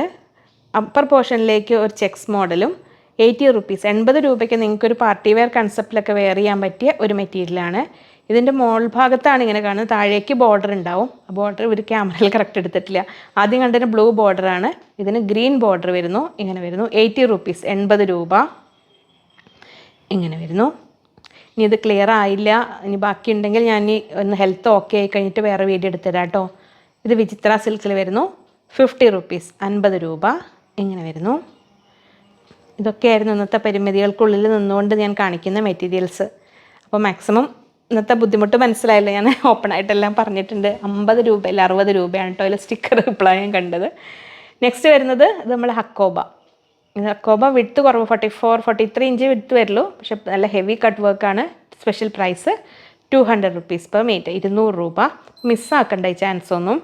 അപ്പർ പോർഷനിലേക്ക് ഒരു ചെക്സ് മോഡലും 80 റുപ്പീസ് 80 രൂപയ്ക്ക് നിങ്ങൾക്കൊരു പാർട്ടി വെയർ കൺസെപ്റ്റിലൊക്കെ വെയർ ചെയ്യാൻ പറ്റിയ ഒരു മെറ്റീരിയലാണ്. ഇതിൻ്റെ മോൾ ഭാഗത്താണ് ഇങ്ങനെ കാണുന്നത്, താഴേക്ക് ബോർഡർ ഉണ്ടാവും. ആ ബോർഡർ ഒരു ക്യാമറയിൽ കറക്റ്റ് എടുത്തിട്ടില്ല. ആദ്യം കണ്ടതിന് ബ്ലൂ ബോർഡറാണ്, ഇതിന് ഗ്രീൻ ബോർഡർ വരുന്നു. ഇങ്ങനെ വരുന്നു. 80 റുപ്പീസ് 80 രൂപ ഇങ്ങനെ വരുന്നു. ഇനി ഇത് ക്ലിയർ ആയില്ല, ഇനി ബാക്കിയുണ്ടെങ്കിൽ ഞാൻ ഒന്ന് ഹെൽത്ത് ഓക്കെ ആയി കഴിഞ്ഞിട്ട് വേറെ വീഡിയോ എടുത്തുതരാം കേട്ടോ. ഇത് വിചിത്ര സിൽക്കിൽ വരുന്നു. 50 റുപ്പീസ് 50 രൂപ ഇങ്ങനെ വരുന്നു. ഇതൊക്കെയായിരുന്നു ഇന്നത്തെ പരിമിതികൾക്കുള്ളിൽ നിന്നുകൊണ്ട് ഞാൻ കാണിക്കുന്ന മെറ്റീരിയൽസ്. അപ്പോൾ മാക്സിമം ഇന്നത്തെ ബുദ്ധിമുട്ട് മനസ്സിലായില്ല, ഞാൻ ഓപ്പൺ ആയിട്ടെല്ലാം പറഞ്ഞിട്ടുണ്ട്. 50 രൂപയിൽ 60 രൂപയാണ് കേട്ടോ. അതിൽ സ്റ്റിക്കർ റിപ്ലൈ ഞാൻ കണ്ടത്. നെക്സ്റ്റ് വരുന്നത് ഇത് നമ്മൾ ഹക്കോബ. ഹക്കോബ വിഡ്ത്ത് കുറവ് 43 ഇഞ്ച് വിഡ്ത്ത് വരുള്ളൂ. പക്ഷെ നല്ല ഹെവി കട്ട് വർക്കാണ്. Special price 200 rupees per metre 200 രൂപ. മിസ്സാക്കണ്ട ഈ ചാൻസ് ഒന്നും.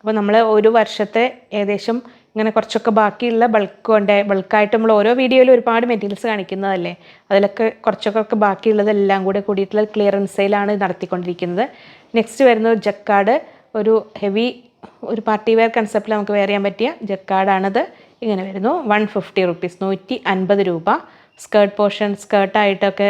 അപ്പോൾ നമ്മൾ ഒരു വർഷത്തെ ഏകദേശം ഇങ്ങനെ കുറച്ചൊക്കെ ബാക്കിയുള്ള ബൾക്കായിട്ട് നമ്മൾ ഓരോ വീഡിയോയിലും ഒരുപാട് മെറ്റീരിയൽസ് കാണിക്കുന്നതല്ലേ, അതിലൊക്കെ കുറച്ചൊക്കെ ബാക്കിയുള്ളതെല്ലാം കൂടിയിട്ടുള്ള ക്ലിയറൻസ് സെയിലാണ് നടത്തിക്കൊണ്ടിരിക്കുന്നത്. നെക്സ്റ്റ് വരുന്നത് ജക്കാർഡ്, ഒരു ഹെവി ഒരു പാർട്ടി വെയർ കൺസെപ്റ്റിൽ നമുക്ക് വെയർ ചെയ്യാൻ പറ്റിയ ജക്കാർഡാണത്. ഇങ്ങനെ വരുന്നു. 150 റുപ്പീസ് 150 രൂപ. Skirt portion സ്കേർട്ടായിട്ടൊക്കെ